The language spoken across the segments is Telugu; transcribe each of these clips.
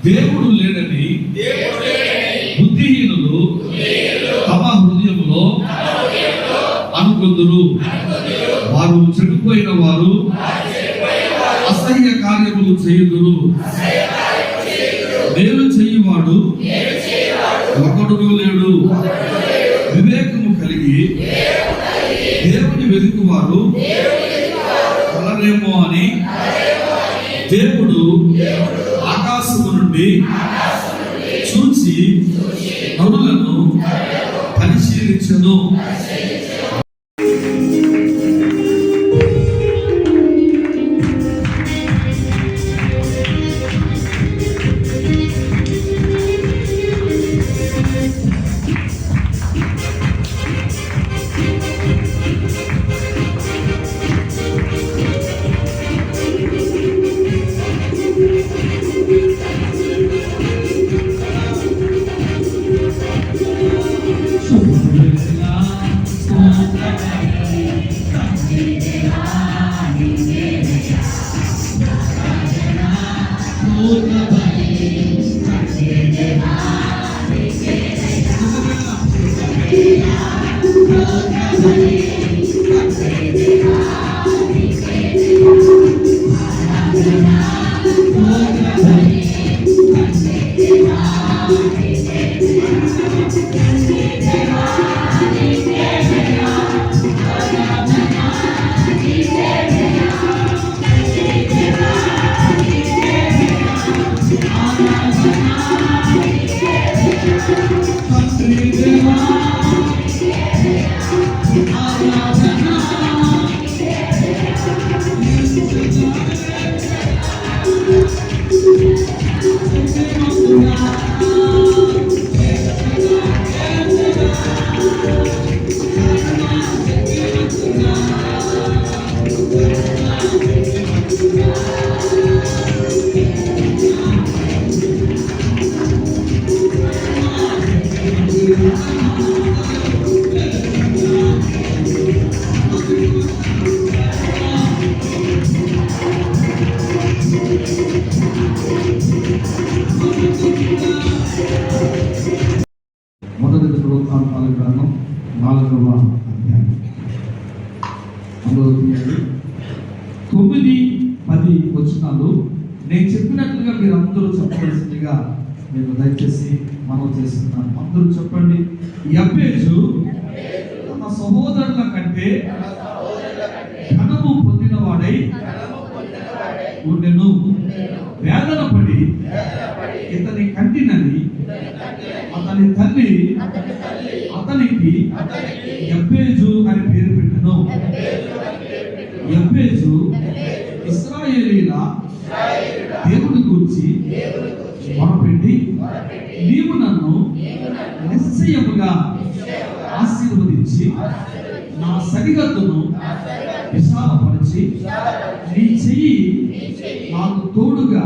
దేవుడు లేడని బుద్ధిహీనులు తమ హృదయములో అనుకొందురు. వారు చెడిపోయిన వారు అసహ్య కార్యములు చేయుదురు. మేలు చేయువాడు ఒకడును లేడు. వివేకము కలిగి దేవుని వెతుకువారు కలరేమో అని దేవుడు ఆకాశము నుండి చూచి నరులను పరిశీలించెను. మొదటి దినవృత్తాంతాల గ్రంథం 4వ అధ్యాయం 9-10 వచనాలు నేను చెప్పినట్లుగా మీరు అందరూ చెప్పవలసిందిగా నేను దయచేసి మనం చేస్తున్నాను. అందరూ చెప్పండి. యబ్బేజు తన సహోదరుల కంటే ఘనము పొందినవాడై ఉండెను. వేదన పడి ఇతని కంటినని అతని తల్లి అతనికి యబ్బేజు అని పేరు పెట్టెను. యబ్బేజు ఇశ్రాయేలీయుల దేవుని గురించి మొరపెట్టి నీవు నన్ను నిశ్చయముగా ఆశీర్వదించి నా సరిహద్దును విశాలపరిచి నీ చెయ్యి నాకు తోడుగా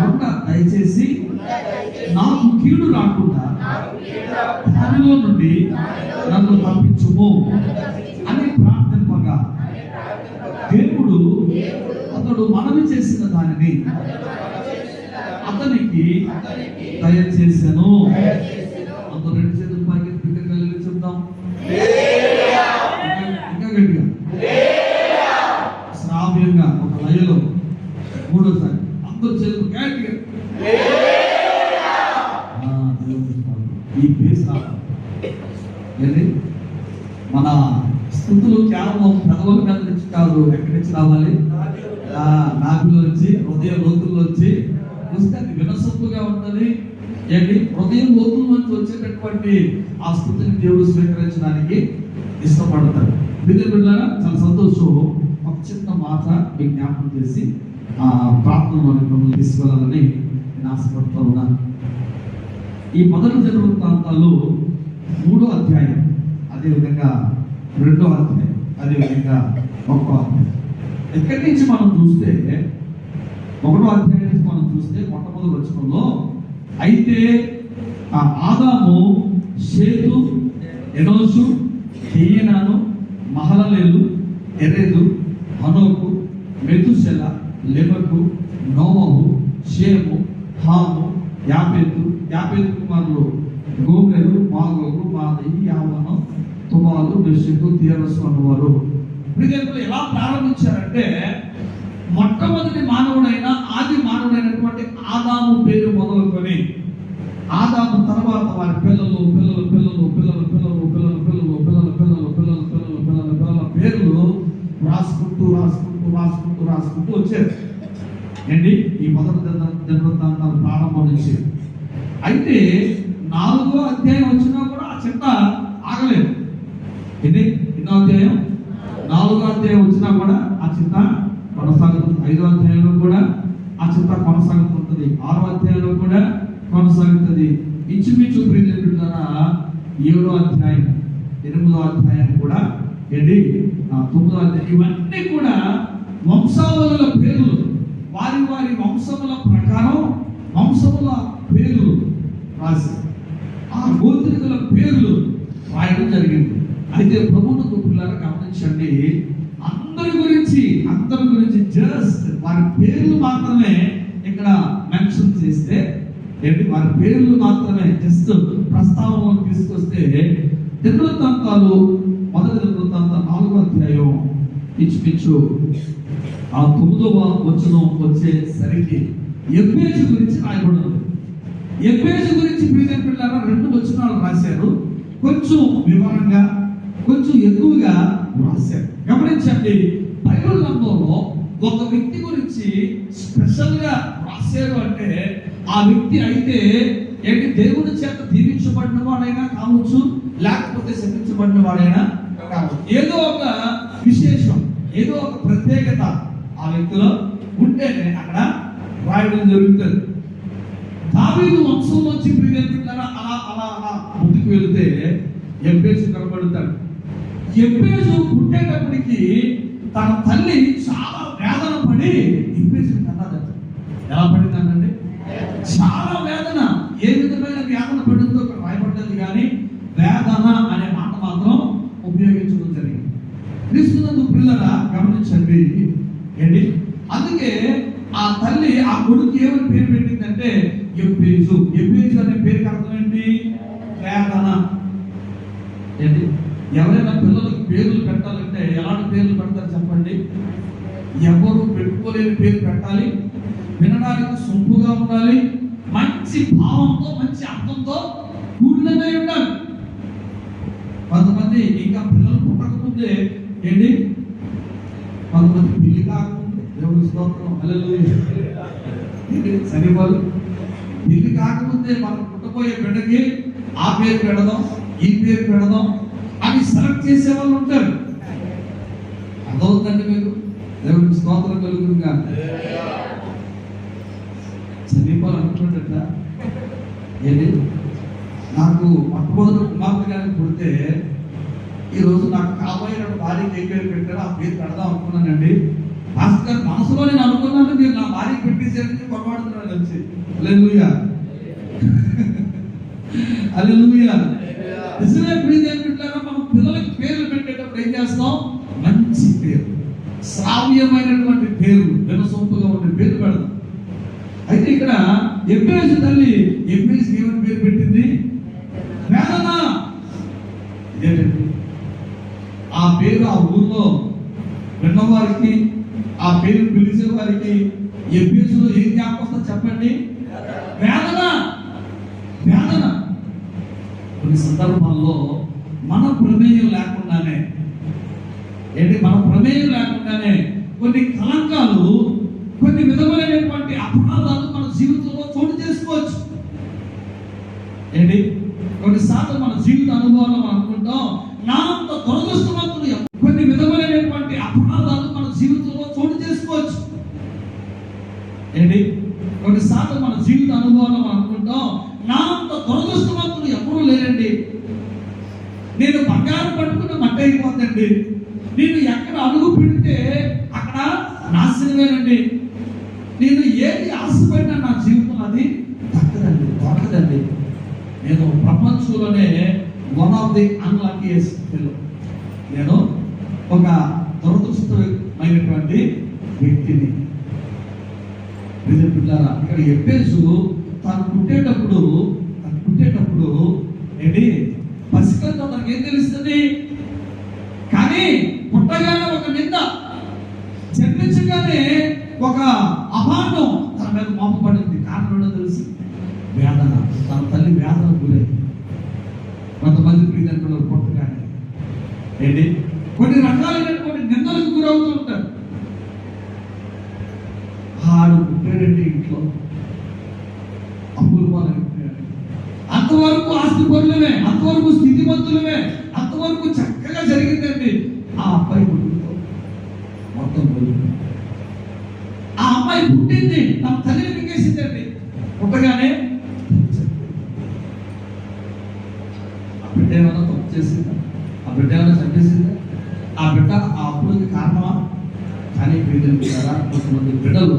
ఉండ దయచేసి నాకు కీడు రాకుండా దానిలో నుండి నన్ను తప్పించుము అని ప్రార్థింపగా దేవుడు అతడు మనవి చేసిన దానిని అతనికి దయచేసెను. అందరూ 2 చేతులు పైకి కలిగి చెప్తాం. ఇంకా గట్టిగా శ్రావ్యంగా ఒక లయలో మూడోసారి అందరూ చేతులు గట్టిగా. ఈ పేరు ఏంటి? మన స్థుతులు కేవలం పెదవుల మీద నుంచి కాదు, ఎక్కడి నుంచి రావాలి? నాభిలో వచ్చి, హృదయ లోతుల్లో వచ్చి వస్తే అది వినసొప్పుగా ఉంటుంది. ఏంటి? హృదయం లోతుల నుంచి వచ్చేటటువంటి ఆ స్థుతిని దేవుడు స్వీకరించడానికి ఇష్టపడతాడు. బిడ్డలారా చాలా సంతోషం. ఒక చిన్న మాట మీకు జ్ఞాపకం చేసి ఆ ప్రార్థనలోని మిమ్మల్ని తీసుకెళ్ళాలని నేను ఆశపడుతూ ఉన్నాను. ఈ మొదటి దినవృత్తాంతాలు 3వ అధ్యాయం, అదేవిధంగా 2వ అధ్యాయం, అదేవిధంగా 1వ అధ్యాయం. ఎక్కడి నుంచి మనం చూస్తే 1వ అధ్యాయం నుంచి మనం చూస్తే మొట్టమొదటి వచనంలో అయితే ఆదాము, షేతు, ఎనోషు, కేయినాను, మహలలేలు, ఎరెదు, హనోకు, మెతుషెల, లెమెకు, నోవహు, షేము, హాము అన్నవారు, మెషకు, తీరసు అన్నవారు. ఇప్పుడు ఎలా ప్రారంభించారంటే, మొట్టమొదటి మానవుడైన ఆది మానవుడైనటువంటి ఆదాము పేరు మొదలుకొని, ఆదాము తర్వాత వారి పిల్లలు పిల్లలు పిల్లలు పిల్లలు పిల్లలు పిల్లలు పిల్లలు పిల్లలు పిల్లలు పిల్లలు పిల్లలు పిల్లలు పిల్లల పేర్లు రాసుకుంటూ రాసుకుంటూ రాసుకుంటూ రాసుకుంటూ వచ్చారు. ఏంటి ఈ మొదటి దినవృత్తాంతాలు ప్రారంభం నుంచి. అయితే 4వ అధ్యాయం వచ్చినా కూడా ఆ చిట్ట ఆగలేదు. ఇది ఎన్నో అధ్యాయం? 4వ అధ్యాయం వచ్చినా కూడా ఆ చిట్ట కొనసాగుతుంది. 5వ అధ్యాయంలో కూడా ఆ చిట్ట కొనసాగుతుంటుంది. 6వ అధ్యాయంలో కూడా కొనసాగుతుంది. ఇంచుమించు ప్రియమైన ద్వారా 7వ అధ్యాయం, 8వ అధ్యాయం కూడా ఏంటి 9వ అధ్యాయం, ఇవన్నీ కూడా వంశావళుల పేర్లు, వారి వారి వంశముల ప్రకారం వంశముల పేర్లు రాసి ఆ గోత్రికుల పేర్లు రాయడం జరిగింది. అయితే ప్రభువును పిల్లలు గమనించండి, అందరి గురించి జస్ట్ వారి పేర్లు మాత్రమే ఇక్కడ మెన్షన్ చేస్తే, ఏంటి వారి పేర్లు మాత్రమే జస్ట్ ప్రస్తావనలో తీసుకొస్తే, దినవృత్తాంతాలు మొదటి దినవృత్తాంతం 4వ అధ్యాయం ఇంచుమించు ఆ 9వ వచనం వచ్చేసరికి ఎబ్బేజు గురించి రాయబడింది. ఎబ్బేజు గురించి పిల్లల 2 వచనాలు రాశారు. కొంచెం వివరంగా, కొంచెం ఎక్కువగా రాశారు. గమనించండి, బైబిల్ గ్రంథంలో ఒక వ్యక్తి గురించి స్పెషల్ గా రాశారు అంటే, ఆ వ్యక్తి అయితే ఏంటి దేవుని చేత దీవించబడిన వాడైనా కావచ్చు, లేకపోతే శపించబడిన వాడైనా కావచ్చు. ఏదో ఒక విశేషం, ఏదో ఒక ప్రత్యేకత ఆ వ్యక్తిలో ఉంటేనే అక్కడ రాయడం జరుగుతుంది. దావీదు వంశంలోంచి అలా అలా అలా ముందుకు వెళితే ఎబ్బేజు కనబడతాడు. ఎబ్బేజు పుట్టేటప్పటికి తన తల్లి చాలా వేదన పడి ఎబ్బేజు కన్నదట. ఎలా పడిందంటే చాలా వేదన. ఏ విధమైన వేదన పడిందో ఇక్కడ రాయబడ్డది, కానీ వేదన అనే మాట మాత్రం ఉపయోగించడం జరిగింది. క్రీస్తునందు పిల్లరా గమనించండి ఏంటి, అందుకే ఆ తల్లి ఆ కొడుకు ఏమని పేరు పెట్టిందంటే ఎబ్బేజు. ఎబ్బేజు అనే పేరుకి అర్థం ఏంటి? వేదన. ఏంటి, ఎవరైనా పిల్లలకు పేర్లు పెట్టాలంటే ఎలాంటి పేర్లు పెడతారు చెప్పండి? ఎవరు పెట్టుకోలేని పేరు పెట్టాలి, వినడానికి సొంపుగా ఉండాలి, మంచి భావంతో మంచి అర్థంతో కూడినదై ఉండాలి. కొంతమంది ఇంకా పిల్లలు పుట్టకముందే ఏంటి, కొంతమంది పెళ్లి కాకముందే, దేవుని స్తోత్రం హల్లెలూయా, సరిపోదు, పెళ్లి కాకముందే మనం పుట్టబోయే బిడ్డకి ఆ పేరు పెడదాం, ఈ పేరు పెడదాం అని సెలెక్ట్ చేసే వాళ్ళు ఉంటారు. అర్థమవుతుందండి మీకు? దేవునికి స్తోత్రం కలుగునుగా. చదివాలనుకుంటున్నట్ట ఏంటి, నాకు మొట్టమొదటి కుమార్తె గారిని పుడితే ఈరోజు నాకు కాబోయే భార్యకి ఏ పేరు పెట్టారో ఆ పేరు పెడదాం అనుకున్నానండి. మాస్టర్ గారు మనసులో నేను అనుకున్నాను, మీరు నా భార్యకి పెట్టేసేది పొరపాడుతున్నాను వచ్చి. హల్లెలూయా హల్లెలూయా. నిజమే ప్రియదేవులారా, మనం పిల్లలకి పేర్లు పెట్టేటప్పుడు ఏం చేస్తాం? మంచి పేరు, శ్రావ్యమైనటువంటి పేరు, వినసొంపుగా ఉండే పేరు పెడదాం. అయితే ఇక్కడ ఎబ్బేజు తల్లి ఎబ్బేజు ఏమని పేరు పెట్టింది? వేదన. ఇదేంటండి ఆ పేరు ఆ ఊర్లో విన్నవారికి, ఆ పేరు పిలిచే వారికి ఎబ్బేజులో ఏం జ్ఞాపకం చెప్పండి? వేదన. వేదన. కొన్ని సందర్భాల్లో మన ప్రమేయం లేకుండానే కొన్ని కలంకాలు, కొన్ని విధమైనటువంటి అపరాధాలు మన జీవితంలో చోటు చేసుకోవచ్చు. ఏంటి, కొన్నిసార్లు మన జీవిత అనుభవాలు మనం అనుకుంటాం, నా అంత దురదృష్టవంతులు. కొన్ని విధమైనటువంటి అపరాధాలు మన జీవితంలో చోటు చేసుకోవచ్చు. ఏంటి, కొన్నిసార్లు మన జీవిత అనుభవాలు మనం అనుకుంటాం, నా అంత దురదృష్టవంతులు ఎప్పుడూ లేరండి, నేను బంగారం పట్టుకుని మట్టి అయిపోతుందండి, నేను ఎక్కడ అడుగు పెడితే అక్కడ నాశనమేనండి, నేను ఏది ఆశపడినా నా జీవితం అది దొరకదండి. నేను ప్రపంచంలోనే వన్ ఆఫ్ ది అన్లక్కీయెస్ట్ ఫెలో, నేను ఒక దురదృష్టమైనటువంటి వ్యక్తిని. పిల్లారా, ఇక్కడ ఎబ్బేజు తను పుట్టేటప్పుడు ఏంటి, పసికంతో తనకి ఏం తెలుస్తుంది? కానీ పుట్టగానే ఒక నింద, జన్మించగానే ఒక అపార్థం తన మీద మోపబడింది. కారణం ఏంటో తెలుసు? వేదన. తన తల్లి వేదన గురైంది. కొంతమంది ప్రియతలు పుట్టగానే ఏంటి కొన్ని రకాలైనటువంటి నిందలకు గురవుతూ ఉంటారు. ఆడు పుట్టాడండి ఇంట్లో అప్పులు పాలైపోయాడు, అంతవరకు ఆస్తి పరులమే, అంతవరకు స్థితిమంతులమే, అంతవరకు చక్కగా జరిగిందండి. ఆ అబ్బాయి పుట్టుతో మొత్తం పోయింది. ఆ అమ్మాయి పుట్టింది, తమ తల్లిని మింగేసిందండి. పుట్టగానే ఆ బిడ్డ ఏమైనా తప్పు చేసిందా? ఆ బిడ్డ ఏమైనా చంపేసిందా? ఆ బిడ్డ ఆ అప్పులకి కారణమా? కానీ ప్రియరా, కొంతమంది బిడ్డలు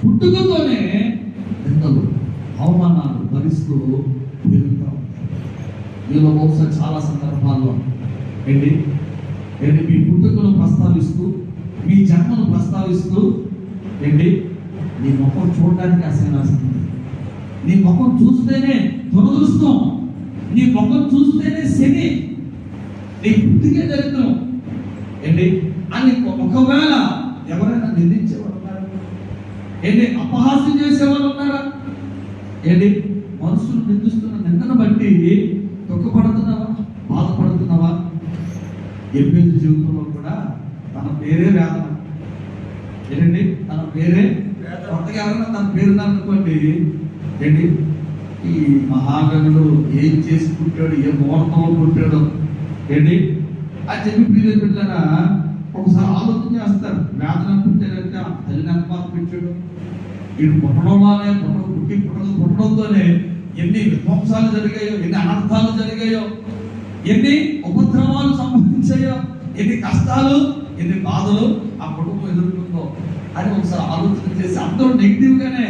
పుట్టుకతోనే నిందలు అవమానాలు భరిస్తూ పెరుగుతూ ఉంటారు. మీలో బహుశా చాలా సందర్భాల్లో ఏంటి ఏంటి మీ పుట్టుకను ప్రస్తావిస్తూ, మీ జన్మను ప్రస్తావిస్తూ ఏంటి నీ ముఖం చూడడానికి అసహ్యం, నీ ముఖం చూస్తేనే దురదృష్టం, నీ ముఖం చూస్తేనే శని, నీ పుట్టుకే దరిద్రం ఏంటి అని ఒకవేళ ఎవరైనా నిందించేవారు ఉన్నారా? ఏంటి అపహాస్యం చేసేవాళ్ళు ఉన్నారా? ఏంటి మనుషులు నిందిస్తున్న నిందను బట్టి దుఃఖపడుతున్నావా, బాధపడుతున్నావా? ఎబ్బేజు జీవితంలో కూడా తన పేరే వేదన. ఏంటండి తన పేరే కొత్తగా ఎవరైనా తన పేరున్నారనుకోండి, ఏంటి ఈ మహాగణుడు ఏం చేసి పుట్టాడు, ఏ ముహూర్తంలో పుట్టాడు ఏంటి అని చెప్పి ప్రియుల బిడ్డలారా ఒకసారి ఆలోచన చేస్తారు. వేదన పుట్టాడంటే ఆ తల్లిని అనుమానం పెట్టాడు, వీడు పుట్టడంలోనే పుట్టడంతోనే ఎన్ని విధ్వంసాలు జరిగాయో, ఎన్ని అనర్థాలు జరిగాయో, ఎన్ని ఉపద్రవాలు సంభవించాయో, ఎన్ని కష్టాలు, ఎన్ని బాధలు ఆ కుటుంబం ఎదుర్కొందో అని ఒకసారి ఆలోచన చేసి అందరూ నెగిటివ్ గానే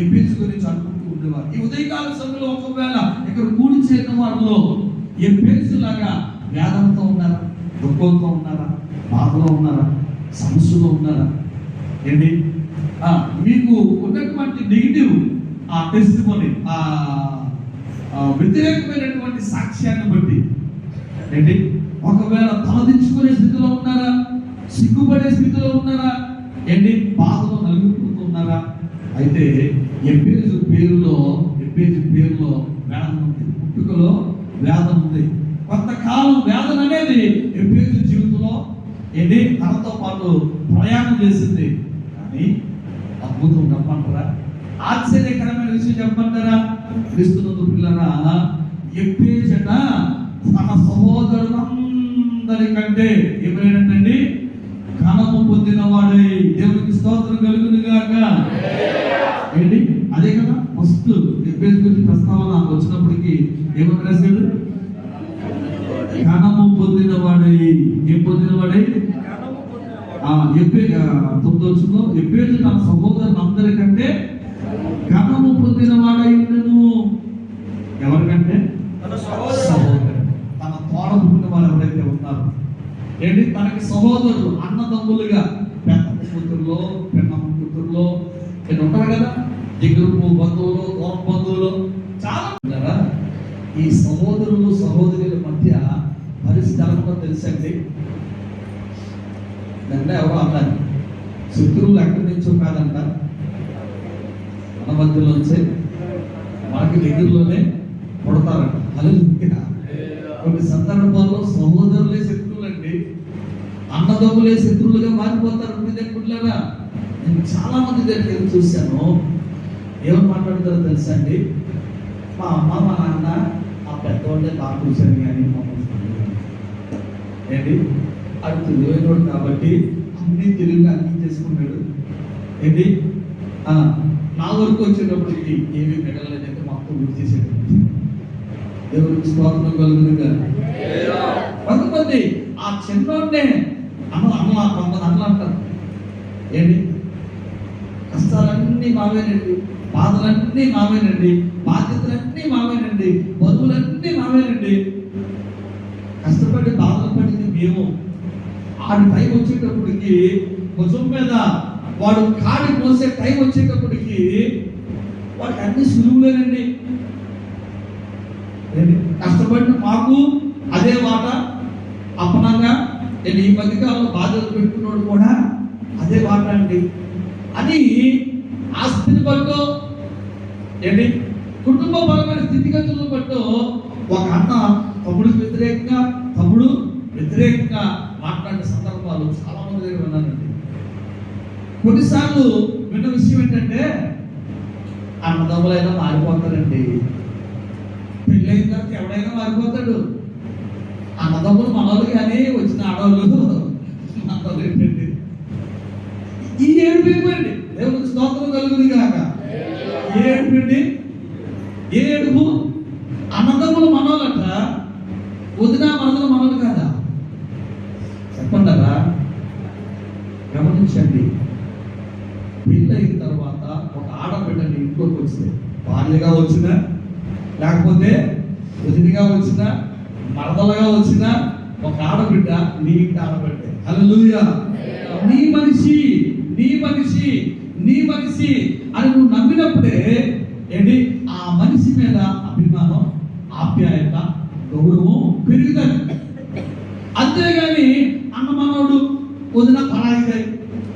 ఎంపీసీ గురించి అనుకుంటూ ఉండేవారు. ఈ ఉదయకాల సమయంలో ఒకవేళ ఇక్కడ కూడి చేరిన వారిలో ఎంపీసీ లాగా వేదనతో ఉన్నారా, దుఃఖంతో ఉన్నారా, బాధలో ఉన్నారా, సమస్యలో ఉన్నారా? ఏంటి మీకు ఉన్నటువంటి నెగిటివ్ ఆ టెస్టిమోనీ, ఆ వ్యతిరేకమైనటువంటి సాక్ష్యాన్ని బట్టి ఏంటి ఒకవేళ తలదించుకునే స్థితిలో ఉన్నారా, సిగ్గుపడే స్థితిలో ఉన్నారా, ఏంటి బాధలో నలుగుతున్నారా? అయితే ఎబ్బేజు పేరులో వేదన ఉంది, పుట్టుకలో వేదన ఉంది. కొంతకాలం వేదన అనేది ఎబ్బేజు జీవితంలో ఏంటి తనతో పాటు ప్రయాణం చేసింది. కానీ అద్భుతం చెప్పమంటారా, ఆశ్చర్యకరమైన విషయం చెప్పమంటారా? క్రీస్తునందు పిల్లరా, ఎబ్బేజట తన సహోదరులందరికంటే ఏమైనట్టండి ఘనము పొందిన వాడై, దేవునికి స్తోత్రం కలుగును గాక. ఏంటి అదే కదా ఫస్ట్ ఎబ్బేజు గురించి ప్రస్తావన వచ్చినప్పటికీ ఏమని రాశాడు? ఘనము పొందిన వాడై. ఏం పొందిన వాడై? తొమ్మిదో ఎబ్బేజు తన సహోదరులందరికంటే ఘనము పొందిన వాడై ఉండెను. ఎవరికంటే? సహోదరు, తన తోడ పుట్టిన వారు ఎవరైతే ఉన్నారో ఏంటి తనకి సహోదరులు, అన్నదమ్ములుగా, పెద్ద కూతురులో, పెన్నమ్మ కూతురులో ఉంటారు కదా, దిగురు బంధువులు, దూరం బంధువులు చాలా ఉంటారా. ఈ సహోదరులు సహోదరుల మధ్య పరిస్థితి ఎలా తెలుసండి? దాంట్లో ఎవరో అన్నారు, శత్రువులు ఎక్కడి నుంచో కాదంట, మన మధ్యలోంచే మనకి దగ్గరలోనే పుడతారంట. హల్లెలూయా. కొన్ని సందర్భాల్లో సహోదరులే శత్రువులు అండి, అన్నదమ్ములే శత్రువులుగా మారిపోతారు. దగ్గరలాగా నేను చాలా మంది దగ్గర చూశాను. ఏమని మాట్లాడతారో తెలుసా అండి? మా అమ్మ మా నాన్న ఆ పెద్దవాళ్ళే బాగా చూశాను కానీ ఏంటి అది తెలియనోడు కాబట్టి అన్ని తెలుగుగా అన్ని చేసుకున్నాడు. ఏంటి నా వరకు వచ్చేటప్పటికి ఏమి మెడలేదంటే మొత్తం గుర్తు చేసేది. దేవుడికి స్తోత్రం కలుగునుగా. కొంతమంది ఆ చిన్నోడ్నే కొంతమంది అన్న అంటారు, ఏంటి కష్టాలన్నీ మావేనండి, బాధలన్నీ మావేనండి, బాధ్యతలన్నీ మావేనండి, బరువులన్నీ మావేనండి, కష్టపడి బాధలు పడింది మేము. ఆడి టైం వచ్చేటప్పటికి భుజం మీద వాడు కాడి మోసే టైం వచ్చేటప్పటికి వాడికి అన్ని సులువులేనండి. కష్టపడిన మాకు అదే మాట అపనంగా నేను ఈ మధ్యకాలంలో బాధలు పెట్టుకున్నాడు కూడా అదే మాట అండి అని ఆస్తిని బట్టో ఏంటి కుటుంబపరమైన స్థితిగతులను బట్టో ఒక అన్న తమ్ముడికి వ్యతిరేకంగా తమ్ముడు వ్యతిరేకంగా మాట్లాడిన సందర్భాలు చాలా మంది దగ్గర విన్నానండి. కొన్నిసార్లు విన్న విషయం ఏంటంటే అన్నదమ్ములైనా మారిపోతారండి. పెళ్ళైన తర్వాత ఎవడైనా మారిపోతాడు. అన్నదమ్ములు మనోళ్ళు కానీ వచ్చిన ఆడవాళ్ళు మనోళ్ళు ఏంటండి ఈ ఏడుపోయింది. దేవుడికి స్తోత్రం కలుగుతుంది కాక ఏడుపండి ఏడుపు. అన్నదమ్ములు మనోళ్ళట, వదిన మనదలు మనోళ్ళు కాదా చెప్పండారా? గమనించండి. పెళ్ళయిన తర్వాత ఒక ఆడబిడ్డని ఇంట్లోకి వస్తే భార్యగా వచ్చినా లేకపోతే వదినగా వచ్చినా మరదలుగా వచ్చినా ఒక ఆడబిడ్డ నీ ఇంటి ఆడబిడ్డే. హల్లెలూయా. నీ మనిషి నీ మనిషి నీ మనిషి అని నువ్వు నమ్మినప్పుడే ఏంటి ఆ మనిషి మీద అభిమానం, ఆప్యాయత, గౌరవం పెరుగుతుంది. అంతేగాని అన్న మనోడు వదిన పరాయిదాయి,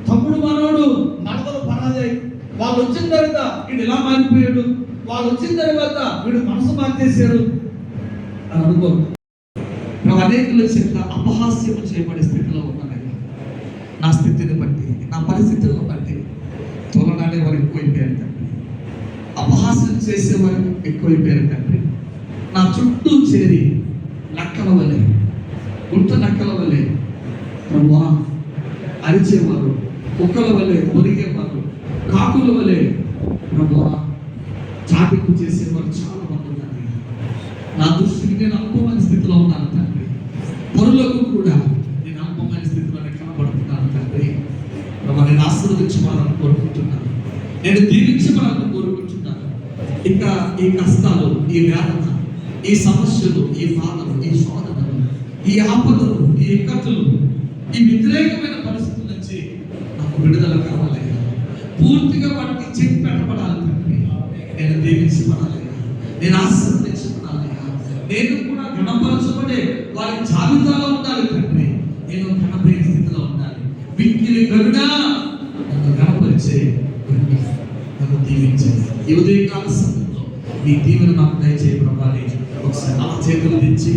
తమ్ముడు మనోడు మరదలు పరాజాయి, వాళ్ళు వచ్చిన తర్వాత వీడు ఇలా మారిపోయాడు, వాళ్ళు వచ్చిన తర్వాత వీడు మనసు మార్చేశాడు అని అనుకో. నువ్వు అనేకుల చేత అపహాస్యం చేయబడే స్థితిలో ఉన్నానని, నా స్థితిని బట్టి నా పరిస్థితులను బట్టి తోలనాడే వారు ఎక్కువైపోయారు తండ్రి, అపహాస్యం చేసేవారు ఎక్కువైపోయారు తండ్రి. నా చుట్టూ చేరి నక్కల వలె, గుంట నక్కల వలె ప్రభువా అరిచేవారు, కుక్కల వలె ఒరిగేవారు, కాకుల వలె ప్రభువా చాటింపు చేసేవారు చాలా మంది ఉన్నారు. నా దృష్టికి నేను అల్పమైన స్థితిలో ఉన్నాను తండ్రి. పరులకు కూడా నేను అల్పమైన స్థితిలోనే కనబడుతున్నాను తండ్రి. ప్రభు నేను ఆశీర్వదించమని కోరుకుంటున్నాను, నేను దీవించమని కోరుకుంటున్నాను. ఇంకా ఈ కష్టాలు, ఈ వేదన, ఈ సమస్యలు, ఈ బాధలు, ఈ శోధనలు, ఈ ఆపదలు, ఈ ఇక్కట్లు, ఈ వ్యతిరేకమైన పరిస్థితుల నుంచి నాకు విడుదల కావాలి, పూర్తిగా వాటికి చెక్ పెట్టబడాలి తండ్రి. నేను దీవించబడాలి, నేను ఆశీర్వదించబడాలి, నేను కూడా గణపరచబడే వారి జాబితాలో ఉండాలి తండ్రి. నేను గణపరిచే స్థితిలో ఉండాలి. విక్కిలి గరుడా నన్ను గణపరిచే, నన్ను దీవించే ఈ ఉదయకాల సమయంలో నీ దీవెన నాకు దయచేయ ప్రభావి. ఒకసారి నా చేతులు తెచ్చి